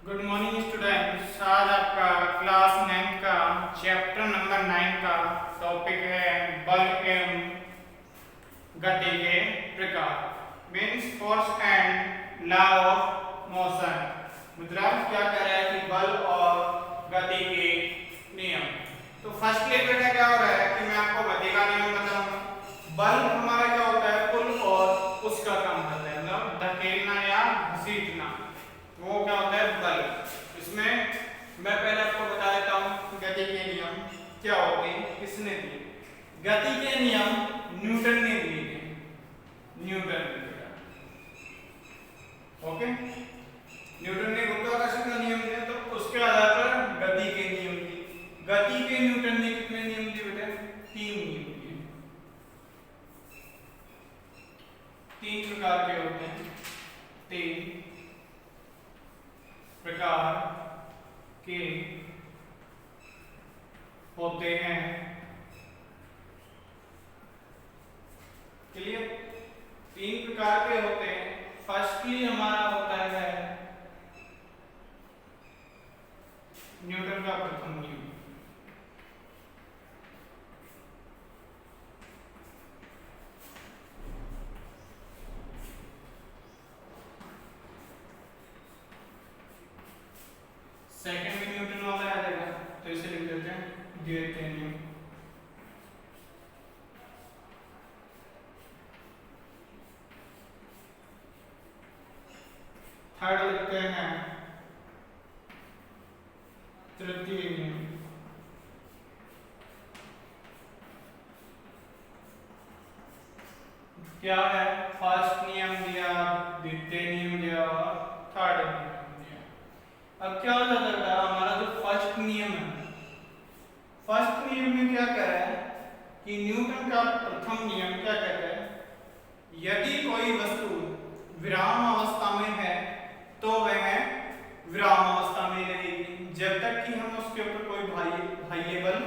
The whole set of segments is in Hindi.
Good morning students. आज आपका क्लास 9 का चैप्टर नंबर 9 का टॉपिक है बल एवं गति के प्रकार, means force and law of motion. मतलब क्या कह रहा है कि बल और गति के नियम। तो फर्स्ट लेक्चर में क्या हो रहा है कि मैं आपको गति का नियम बताऊंगा। बल हमारा क्या होता है, पुल और उसका काम करता है, मतलब धकेलना या घसीटना, वो क्या होता है बल। इसमें मैं पहले आपको बता देता हूँ गति के नियम क्या होते हैं, किसने दिए। गति के नियम न्यूटन ने दिए थे, न्यूटन ने दिया। ओके, न्यूटन ने गुरुत्वाकर्षण का नियम दिया, तो उसके आधार पर गति के नियम दिए। गति के न्यूटन ने कितने नियम दिए बेटा? 3 नियम दिए। 3 प्रकार के होते हैं, 3 प्रकार के होते हैं। क्लियर? 3 प्रकार के होते हैं। फर्स्टली हमारा होता है न्यूटन का प्रथम नियम। सेकंड में न्यूटन वाला आ जाएगा, तो इसे लिख देते हैं द्वितीय नियम। थर्ड लिखते हैं तृतीय नियम। क्या है? फर्स्ट नियम दिया, द्वितीय नियम दिया और थर्ड नियम दिया। अब क्या हो जाता है हमारा जो फर्स्ट नियम है, फर्स्ट नियम में क्या कह रहा है कि न्यूटन का प्रथम नियम क्या कहता है, यदि कोई वस्तु विराम अवस्था में है तो वह विराम अवस्था में रहेगी जब तक कि हम उसके ऊपर कोई बाह्य बल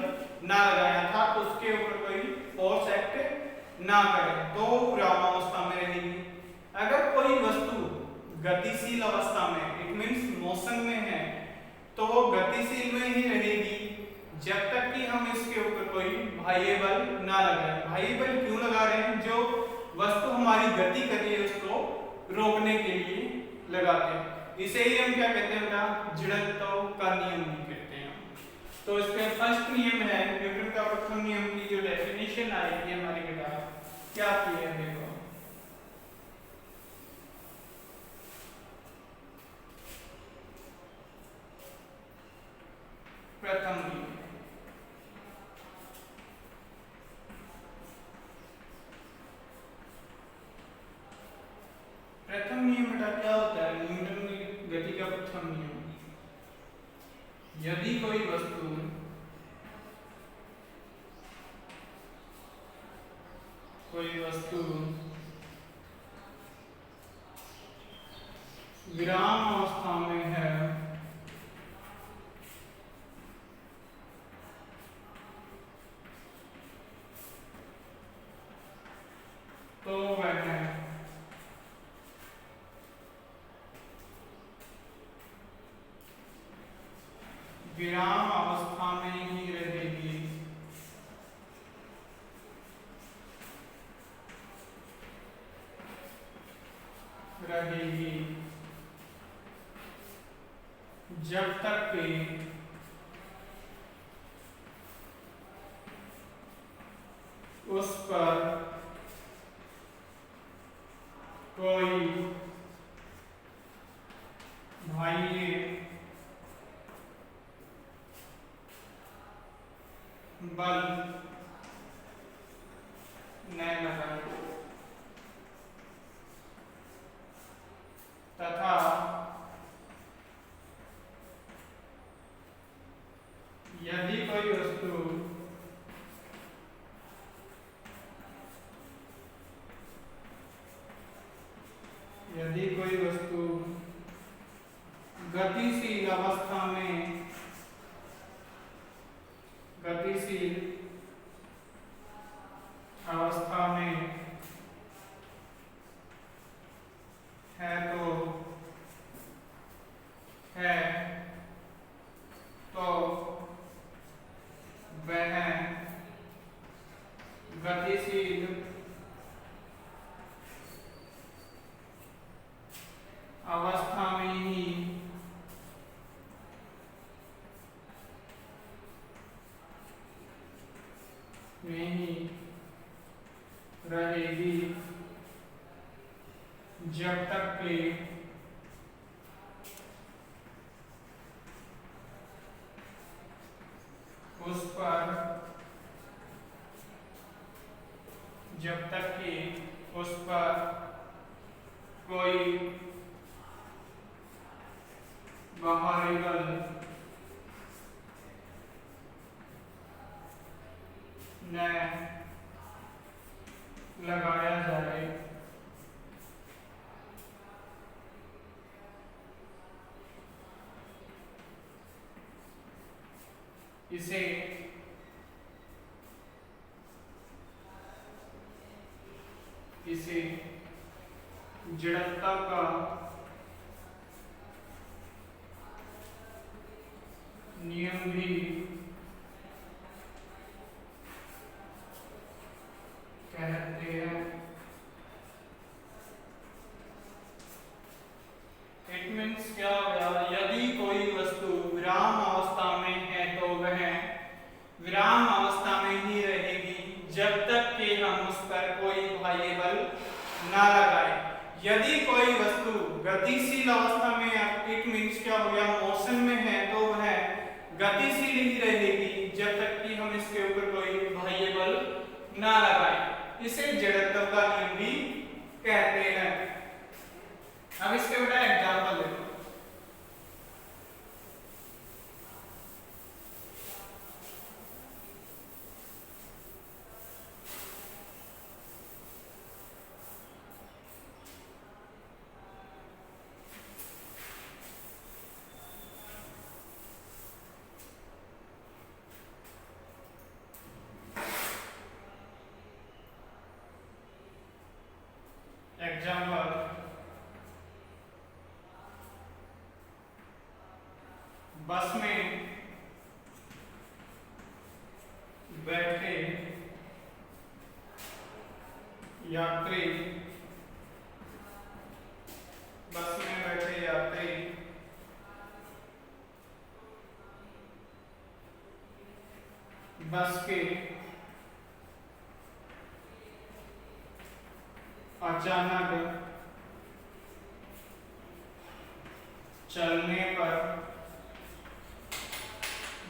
ना लगाए, अर्थात उसके ऊपर कोई फोर्स एक्ट ना करे, तो विराम अवस्था में रहेगी। अगर कोई वस्तु गतिशील अवस्था में, इट मींस मोशन में है, तो वो गतिशील में ही रहेगी जब तक कि हम इसके ऊपर कोई बाह्य बल ना लगाए। बाह्य बल क्यों लगा रहे हैं? जो वस्तु हमारी गति कर रही है उसको रोकने के लिए लगाते हैं। इसे ही हम क्या कहते हैं बेटा? जड़त्व का नियम भी कहते हैं। तो इसका फर्स्ट नियम है न्यूटन का प्रथम नियम की जो डेफिनेशन आई थी हमारी बेटा, क्या थी है देखो। प्रथम नियम, प्रथम नियम बेटा क्या होता है? न्यूटन की गति का प्रथम नियम, यदि कोई वस्तु विराम अवस्था में है तो वह विराम अवस्था में ही रहेगी। जब तक कि उस पर कोई बाह्य बल न लगाए तथा यदि कोई वस्तु गतिशील अवस्था में है तो है अवस्था में ही रहेगी जब तक कि उस पर कोई बाहरी बल न लगाया जाए। इसे जड़त्व का नियम भी कहते हैं। इट मीन्स क्या हो गया, यदि कोई वस्तु विराम अवस्था में है तो वह विराम अवस्था में ही रहेगी जब तक कि हम उस पर कोई बाह्य बल ना लगाए। यदि कोई वस्तु गतिशील अवस्था में है, इट मीन्स क्या हो गया, मोशन में है, तो वह गतिशील ही रहेगी जब तक कि हम इसके ऊपर कोई बाह्य बल ना लगाए। इसे जड़त्व का नियम भी कहते हैं। अब इसके बेटा एग्जांपल देखो। एग्जांपल, बस में बैठे यात्री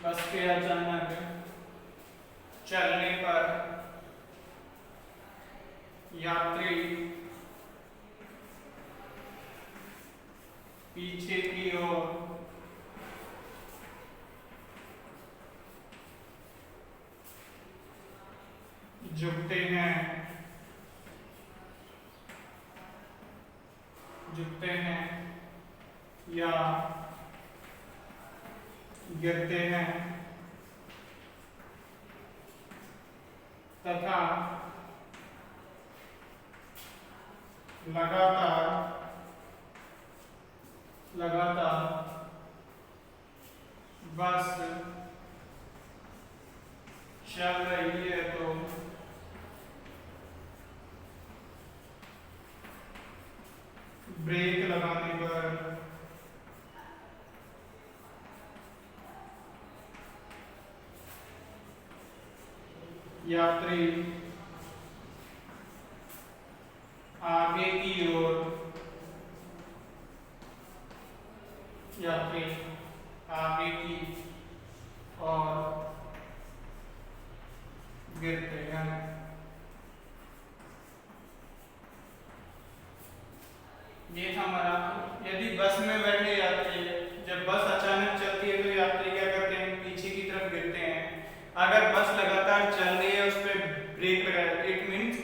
बस के अचानक चलने पर यात्री पीछे की ओर झुकते हैं या गिरते हैं तथा लगातार बस चल रही है तो ब्रेक लगाने पर यात्री आगे की ओर गिरते हैं। ये था हमारा, यदि बस में बैठे यात्री, जब बस अचानक चलती है तो यात्री क्या करते हैं, पीछे की तरफ गिरते हैं। अगर बस लगातार चल रही है, उस पर ब्रेक लगा, इट मींस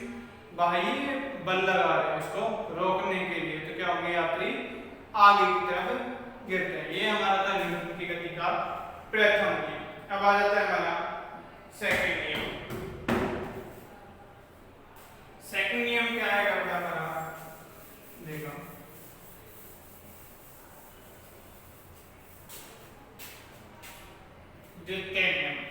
बाह्य बल लगा रहे हैं उसको रोकने के लिए, तो क्या होंगे, यात्री आगे की तरफ गिरते हैं। ये हमारा था न्यूटन की गति का प्रथम नियम। अब आ जाता है हमारा सेकंड नियम। सेकंड नियम क्या है हमारा, देखो द्वितीय नियम।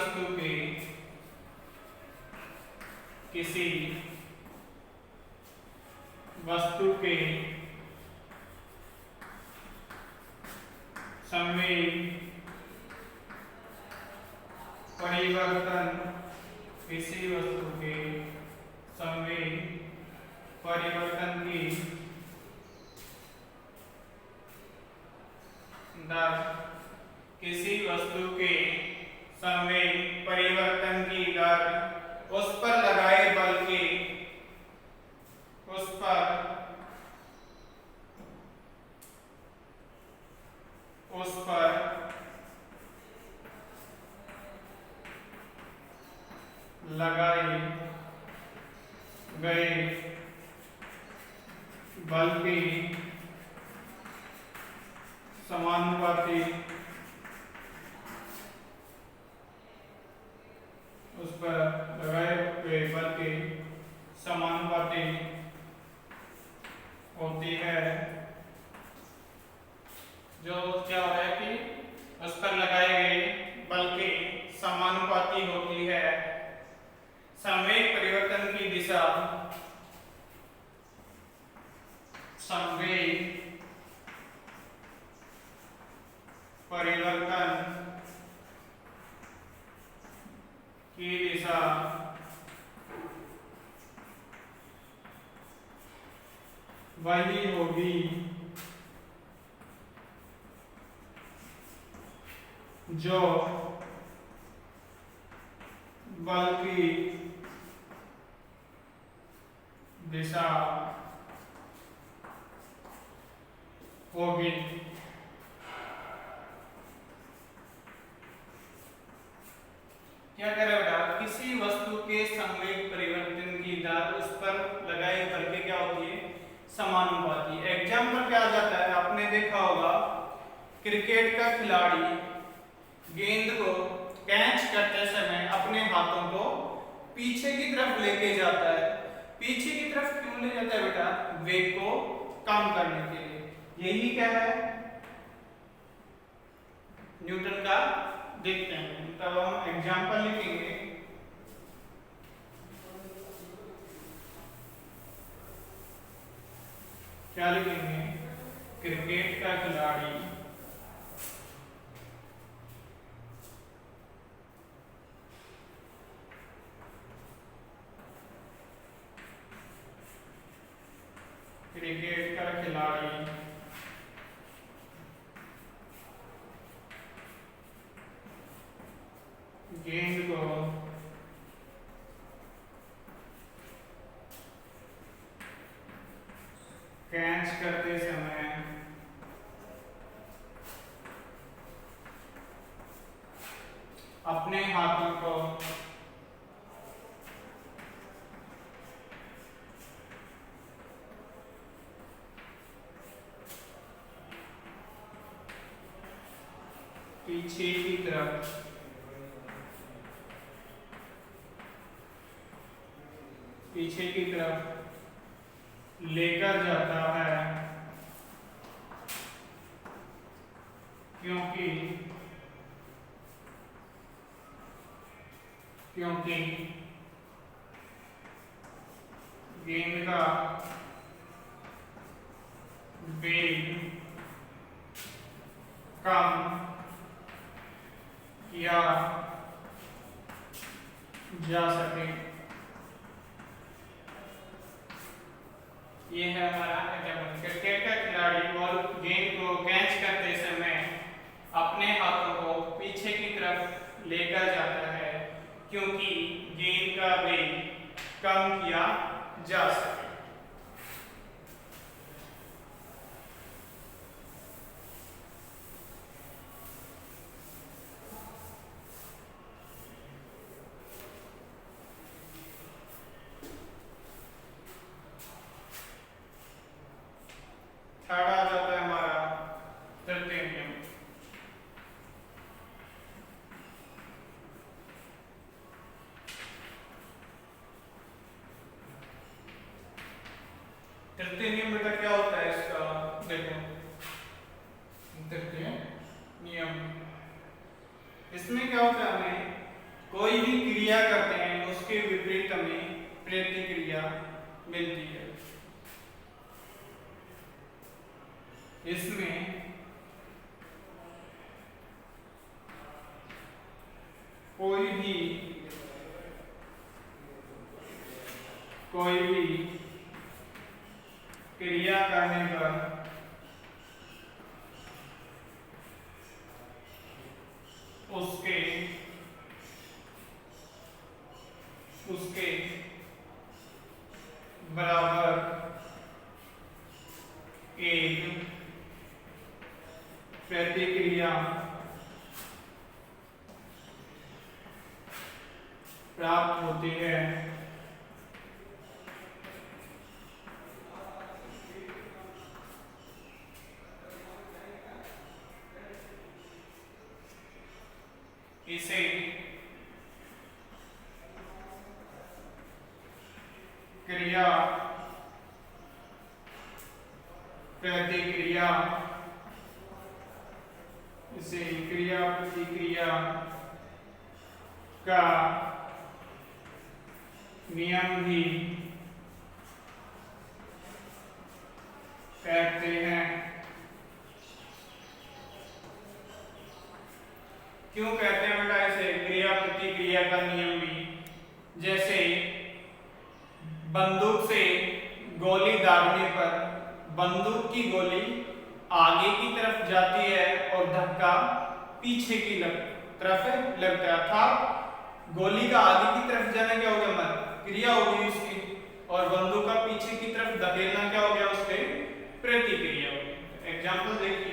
वस्तु के किसी वस्तु के संवेग परिवर्तन किसी वस्तु के संवेग परिवर्तन की दर किसी वस्तु के संवेग परिवर्तन की दर उस पर लगाए बल के उस पर लगाए गए बल के समानुपाती उस पर लगाए गए बल के समानुपाती होती है। जो क्या हो रहा है कि उस पर लगाए गए बल के समानुपाती होती है। संवेग परिवर्तन की दिशा संवेग परिवर्तन की दिशा वही होगी जो बल की दिशा होगी। क्या करें बेटा, किसी वस्तु के संवेग परिवर्तन की दर उस पर लगाए बल के क्या होती है, समानुपाती। एग्जाम्पल क्या आ जाता है, आपने देखा होगा क्रिकेट का खिलाड़ी गेंद को कैच करते समय अपने हाथों को पीछे की तरफ लेके जाता है। पीछे की तरफ क्यों ले जाता है बेटा, वेग को कम करने के लिए। यही क्या है न्यूटन का, देखते हैं तब हम एग्जाम्पल लिखेंगे। क्या लिखेंगे, क्रिकेट का खिलाड़ी क्रिकेट का खिलाड़ी गेंद को कैच करते समय अपने हाथों को पीछे की तरफ लेकर जाता है, क्योंकि गेंद का वेग कम किया जा सके। ये है हमारा एग्जाम्पल। क्रिकेट का खिलाड़ी बॉल गेंद को कैच करते समय अपने हाथों को पीछे की तरफ लेकर जाता है, क्योंकि गेंद का वेग कम किया जा सके। थर्ड आ जाता है हमारा तृतीय नियम। तृतीय नियम बेटा क्या होता है इसका, देखो तृतीय नियम, इसमें क्या होता है, हमें प्रतिक्रिया मिलती है। इसमें कोई भी क्रिया करने पर उसके बराबर एक प्रतिक्रिया प्राप्त होती है। इसे क्रिया प्रतिक्रिया का नियम भी कहते हैं। क्यों कहते हैं बेटा इसे क्रिया प्रतिक्रिया का नियम भी? जैसे बंदूक से गोली दागने पर बंदूक की गोली आगे की तरफ जाती है और धक्का पीछे की तरफ लगता है, अर्थात गोली का आगे की तरफ जाना क्या हो गया, मत क्रिया हो गई उसकी, और बंदूक का पीछे की तरफ धकेलना क्या हो गया, उसके प्रतिक्रिया हो गई। एग्जाम्पल देखिए,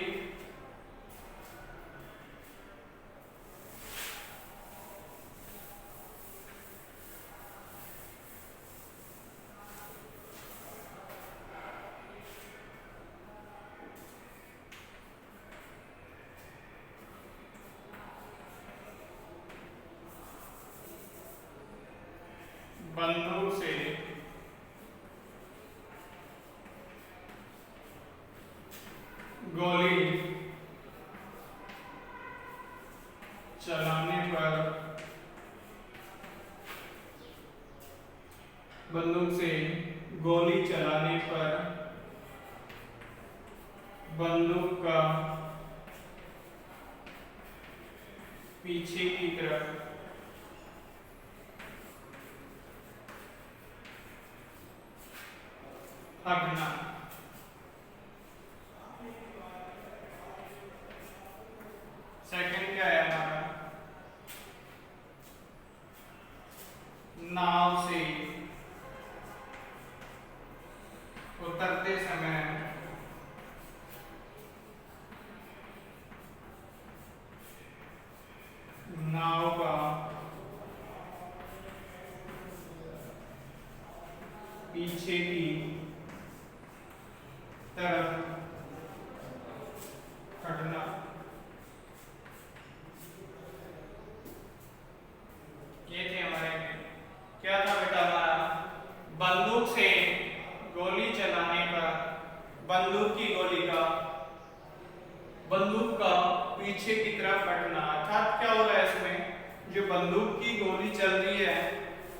बंदूक से गोली चलाने पर बंदूक का पीछे की तरफ हटना। सेकंड क्या है हमारा, नाव से उतरते समय नाव का पीछे की तरफ हटना। ये थे हमारे, क्या था बेटा हमारा, बंदूक से गोली चलाने पर बंदूक का पीछे की तरफ हटना। अर्थात क्या हो रहा है इसमें, जो बंदूक की गोली चल रही है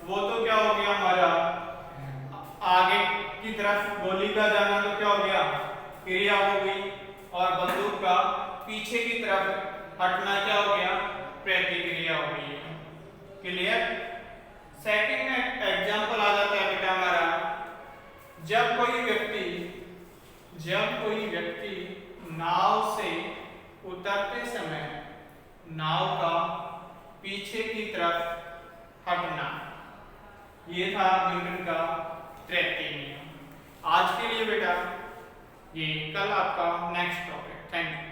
वो तो क्या हो गया हमारा, आगे की तरफ गोली का जाना तो क्या हो गया, क्रिया हो गई, और बंदूक का पीछे की तरफ हटना क्या हो गया, प्रतिक्रिया हो गई। क्लियर? सेकंड एग्जांपल आ जाता है बेटा हमारा, जब कोई व्यक्ति नाव से उतरते समय नाव का पीछे की तरफ हटना। ये था न्यूटन का तृतीय नियम। आज के लिए बेटा ये, कल आपका नेक्स्ट टॉपिक। Thank you.